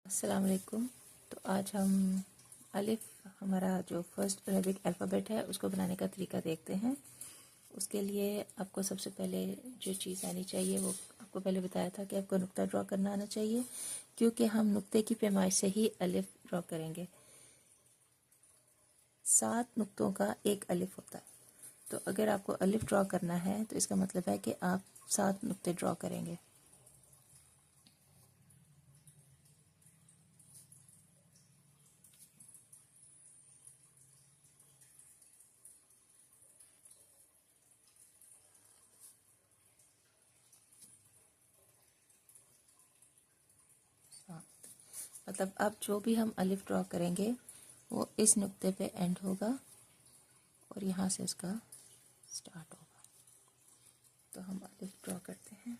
अस्सलाम वालेकुम। तो आज हम अलिफ हमारा जो फर्स्ट अरबिक अल्फ़ाबेट है उसको बनाने का तरीका देखते हैं। उसके लिए आपको सबसे पहले जो चीज़ आनी चाहिए वो आपको पहले बताया था कि आपको नुक्ता ड्रॉ करना आना चाहिए, क्योंकि हम नुक्ते की पैमाइश से ही अलिफ ड्रॉ करेंगे। 7 नुक्तों का एक अलिफ होता है। तो अगर आपको अलिफ ड्रॉ करना है तो इसका मतलब है कि आप 7 नुक्ते ड्रॉ करेंगे। मतलब अब जो भी हम अलिफ ड्रॉ करेंगे वो इस नुक्ते पे एंड होगा और यहाँ से उसका स्टार्ट होगा। तो हम अलिफ ड्रॉ करते हैं।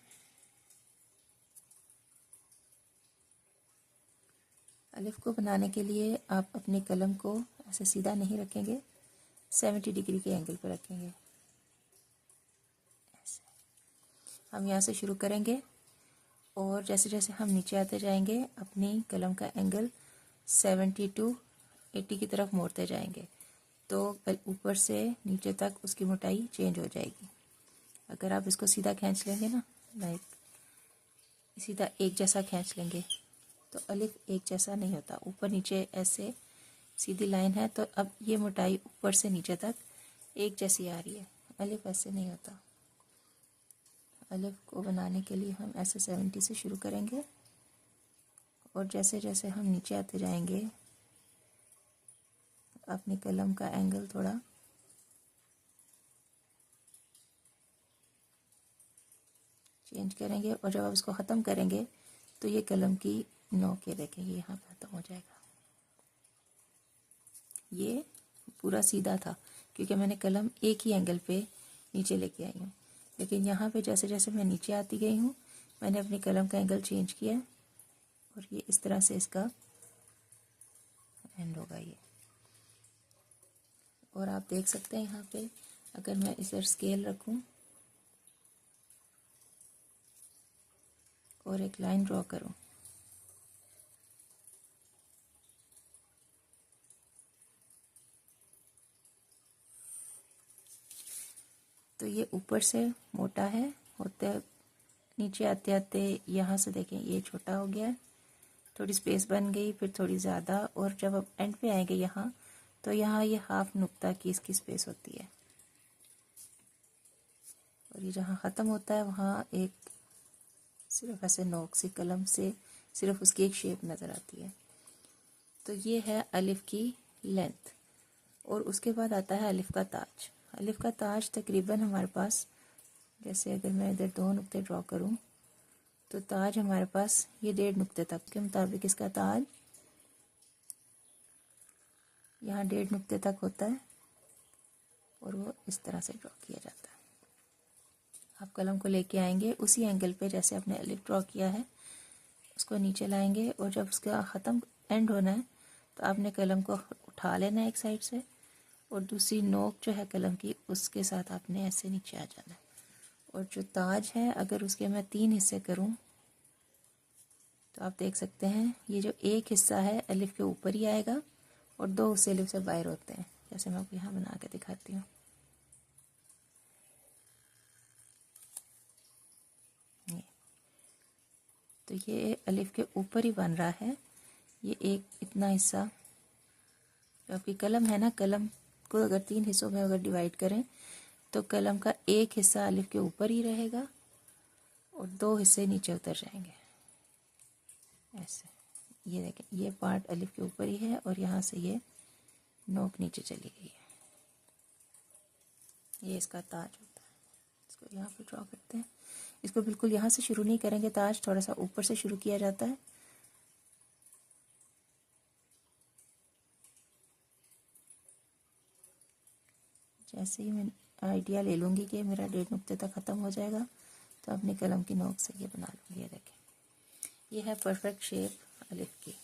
अलिफ को बनाने के लिए आप अपनी कलम को ऐसे सीधा नहीं रखेंगे, 70 डिग्री के एंगल पर रखेंगे। ऐसे हम यहाँ से शुरू करेंगे और जैसे जैसे हम नीचे आते जाएंगे अपनी कलम का एंगल 70 टू 80 की तरफ मोड़ते जाएंगे, तो ऊपर से नीचे तक उसकी मोटाई चेंज हो जाएगी। अगर आप इसको सीधा खींच लेंगे ना, लाइक सीधा एक जैसा खींच लेंगे, तो अलिफ एक जैसा नहीं होता। ऊपर नीचे ऐसे सीधी लाइन है, तो अब ये मोटाई ऊपर से नीचे तक एक जैसी आ रही है। अलिफ ऐसे नहीं होता। अलिफ को बनाने के लिए हम ऐसे 70 से शुरू करेंगे और जैसे जैसे हम नीचे आते जाएंगे अपनी कलम का एंगल थोड़ा चेंज करेंगे और जब आप इसको ख़त्म करेंगे तो ये कलम की नोक, ये देखेंगे यहाँ पे ख़त्म हो जाएगा। ये पूरा सीधा था क्योंकि मैंने कलम एक ही एंगल पे नीचे लेके आई हूँ, लेकिन यहाँ पे जैसे जैसे मैं नीचे आती गई हूँ मैंने अपनी कलम का एंगल चेंज किया और ये इस तरह से इसका एंड होगा ये। और आप देख सकते हैं यहाँ पे अगर मैं इधर स्केल रखूँ और एक लाइन ड्रॉ करूँ तो ये ऊपर से मोटा है, होते नीचे आते आते यहाँ से देखें ये छोटा हो गया, थोड़ी स्पेस बन गई, फिर थोड़ी ज़्यादा, और जब अब एंड पे आएंगे यहाँ तो यहाँ ये हाफ नुक्ता की इसकी स्पेस होती है और ये जहाँ ख़त्म होता है वहाँ एक सिर्फ ऐसे नोक से कलम से सिर्फ उसकी एक शेप नज़र आती है। तो ये है अलिफ की लेंथ। और उसके बाद आता है अलिफ का ताज। अलिफ का ताज तकरीबन हमारे पास, जैसे अगर मैं इधर 2 नुक्ते ड्रॉ करूँ तो ताज हमारे पास ये 1.5 नुक्ते तक के मुताबिक इसका ताज यहाँ 1.5 नुक्ते तक होता है और वो इस तरह से ड्रॉ किया जाता है। आप कलम को लेके आएंगे उसी एंगल पे जैसे आपने अलिफ ड्रॉ किया है उसको नीचे लाएंगे और जब उसका ख़त्म एंड होना है तो आपने कलम को उठा लेना है एक साइड से और दूसरी नोक जो है कलम की उसके साथ आपने ऐसे नीचे आ जाना है। और जो ताज है अगर उसके मैं 3 हिस्से करूं तो आप देख सकते हैं ये जो एक हिस्सा है अलिफ के ऊपर ही आएगा और 2 हिस्से अलिफ से बाहर होते हैं, जैसे मैं आपको यहाँ बना के दिखाती हूँ। तो ये अलिफ के ऊपर ही बन रहा है। ये एक इतना हिस्सा जो आपकी कलम है ना, कलम को अगर 3 हिस्सों में अगर डिवाइड करें तो कलम का एक हिस्सा अलिफ के ऊपर ही रहेगा और 2 हिस्से नीचे उतर जाएंगे ऐसे। ये देखें ये पार्ट अलिफ के ऊपर ही है और यहाँ से ये नोक नीचे चली गई है। ये इसका ताज होता है। इसको यहाँ पे ड्रॉ करते हैं। इसको बिल्कुल यहाँ से शुरू नहीं करेंगे, ताज थोड़ा सा ऊपर से शुरू किया जाता है। जैसे ही मैं आइडिया ले लूँगी कि मेरा 1.5 नुक्ते तक ख़त्म हो जाएगा तो अपनी कलम की नोक से ये बना लूँगी। ये देखें ये है परफेक्ट शेप अलिफ की।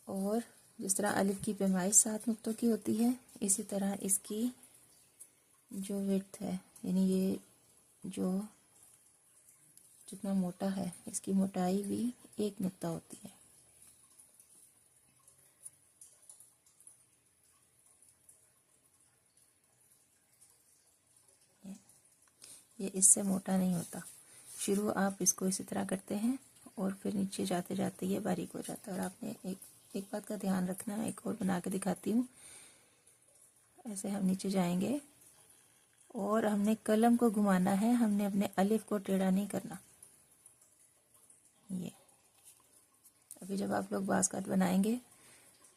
और जिस तरह अलिफ की पैमाइश 7 नुक्तों की होती है, इसी तरह इसकी जो विड्थ है, यानी ये जो जितना मोटा है इसकी मोटाई भी 1 नुक्ता होती है। ये इससे मोटा नहीं होता। शुरू आप इसको इसी तरह करते हैं और फिर नीचे जाते जाते ये बारीक हो जाता है। और आपने एक बात का ध्यान रखना, एक और बना के दिखाती हूँ। ऐसे हम नीचे जाएंगे और हमने कलम को घुमाना है, हमने अपने अलिफ को टेढ़ा नहीं करना। ये अभी जब आप लोग बास्केट बनाएंगे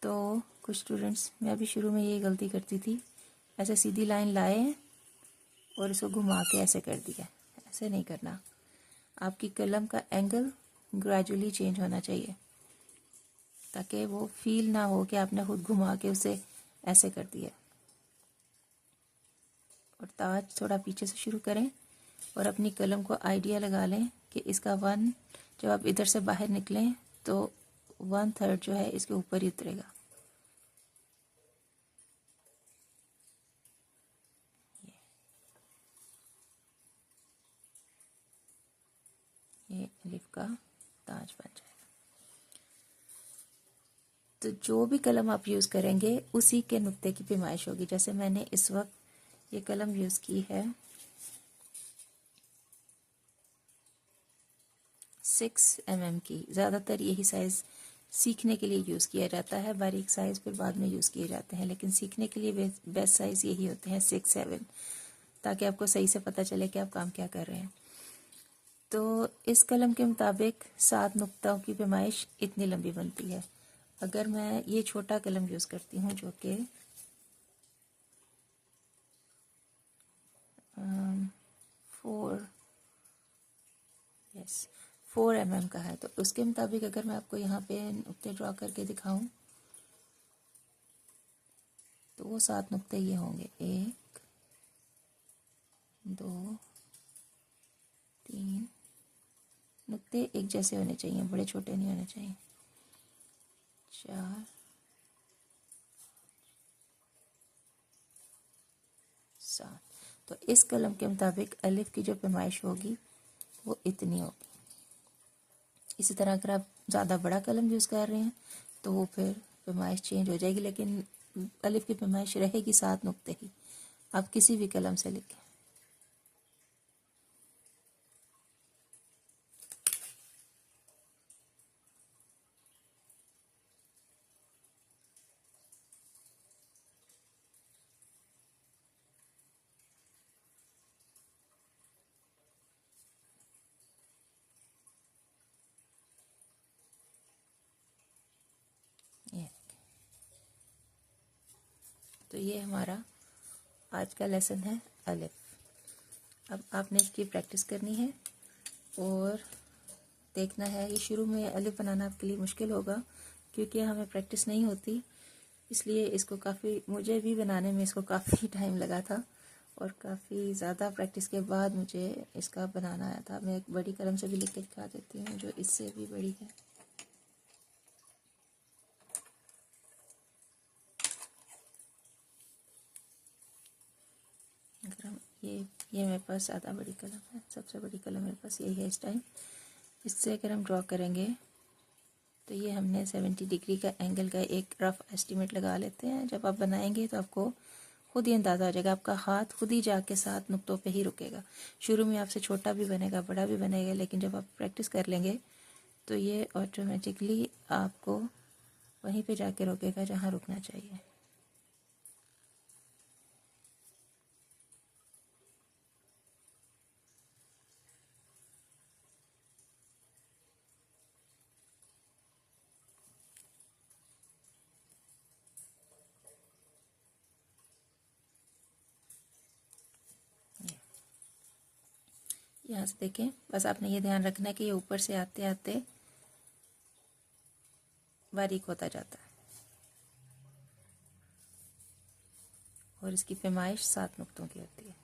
तो कुछ स्टूडेंट्स, मैं अभी शुरू में ये गलती करती थी, ऐसे सीधी लाइन लाए और इसको घुमा के ऐसे कर दिया। ऐसे नहीं करना। आपकी कलम का एंगल ग्रेजुअली चेंज होना चाहिए ताकि वो फील ना हो कि आपने खुद घुमा के उसे ऐसे कर दिया। और ताज थोड़ा पीछे से शुरू करें और अपनी कलम को आइडिया लगा लें कि इसका 1, जब आप इधर से बाहर निकलें तो 1/3 जो है इसके ऊपर ही उतरेगा। ये अलिफ का ताज बन जाएगा। तो जो भी कलम आप यूज़ करेंगे उसी के नुक्ते की पैमाइश होगी। जैसे मैंने इस वक्त ये कलम यूज़ की है 6 mm की। ज़्यादातर यही साइज़ सीखने के लिए यूज़ किया जाता है, बारीक साइज़ फिर बाद में यूज़ किए जाते हैं, लेकिन सीखने के लिए बेस्ट साइज़ यही होते हैं 6-7, ताकि आपको सही से पता चले कि आप काम क्या कर रहे हैं। तो इस कलम के मुताबिक 7 नुक्तों की पैमाइश इतनी लंबी बनती है। अगर मैं ये छोटा कलम यूज़ करती हूँ जो कि 4 mm का है, तो उसके मुताबिक अगर मैं आपको यहाँ पे नुक्ते ड्रॉ करके दिखाऊं तो वो 7 नुक्ते ये होंगे। 1 2 3 नुक्ते एक जैसे होने चाहिए, बड़े छोटे नहीं होने चाहिए। 4 7। तो इस कलम के मुताबिक अलिफ की जो पैमाइश होगी वो इतनी होगी। इसी तरह अगर आप ज़्यादा बड़ा कलम यूज़ कर रहे हैं तो वो फिर पैमाइश चेंज हो जाएगी, लेकिन अलिफ की पैमाइश रहेगी 7 नुक्ते ही। आप किसी भी कलम से लिखें। तो ये हमारा आज का लेसन है अलिफ। अब आपने इसकी प्रैक्टिस करनी है और देखना है। ये शुरू में अलिफ बनाना आपके लिए मुश्किल होगा क्योंकि हमें प्रैक्टिस नहीं होती, इसलिए इसको मुझे भी बनाने में इसको काफ़ी टाइम लगा था और काफ़ी ज़्यादा प्रैक्टिस के बाद मुझे इसका बनाना आया था। मैं एक बड़ी कलम से भी लिख के दिखा देती हूँ जो इससे भी बड़ी है। अगर हम ये मेरे पास ज़्यादा बड़ी कलम है, सबसे बड़ी कलम मेरे पास यही है इस टाइम। इससे अगर हम ड्रॉ करेंगे तो ये हमने 70 डिग्री का एंगल का एक रफ एस्टीमेट लगा लेते हैं। जब आप बनाएंगे तो आपको खुद ही अंदाज़ा हो जाएगा, आपका हाथ खुद ही जाके 7 नुक्तों पे ही रुकेगा। शुरू में आपसे छोटा भी बनेगा, बड़ा भी बनेगा, लेकिन जब आप प्रैक्टिस कर लेंगे तो ये ऑटोमेटिकली आपको वहीं पे जाके रुकेगा जहाँ रुकना चाहिए। यहाँ से देखें, बस आपने ये ध्यान रखना है कि ये ऊपर से आते आते बारीक होता जाता है और इसकी पैमाइश 7 नुक्तों की होती है।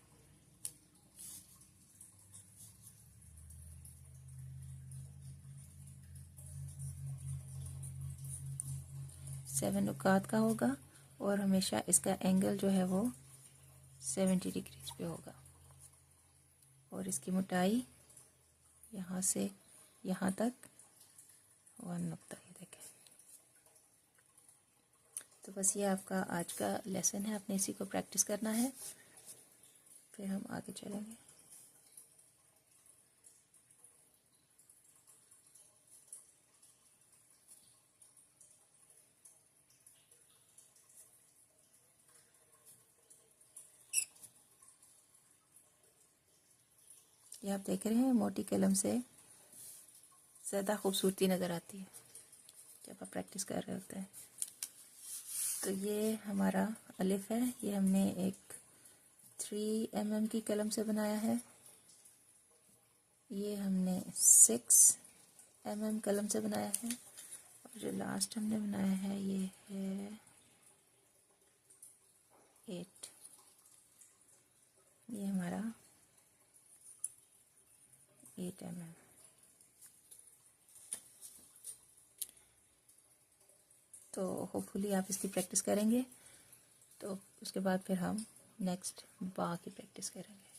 7 नुकात का होगा और हमेशा इसका एंगल जो है वो 70 डिग्रीज पे होगा और इसकी मोटाई यहाँ से यहाँ तक 1 नुक्ता, ये देखें। तो बस ये आपका आज का लेसन है, आपने इसी को प्रैक्टिस करना है, फिर हम आगे चलेंगे। ये आप देख रहे हैं, मोटी कलम से ज़्यादा खूबसूरती नज़र आती है जब आप प्रैक्टिस कर रहे होते हैं। तो ये हमारा अलिफ है, ये हमने एक 3 mm की कलम से बनाया है। ये हमने 6 mm कलम से बनाया है, और जो लास्ट हमने बनाया है ये है 8। ये हमारा 8 mm। तो होपफुली आप इसकी प्रैक्टिस करेंगे, तो उसके बाद फिर हम नेक्स्ट बा की प्रैक्टिस करेंगे।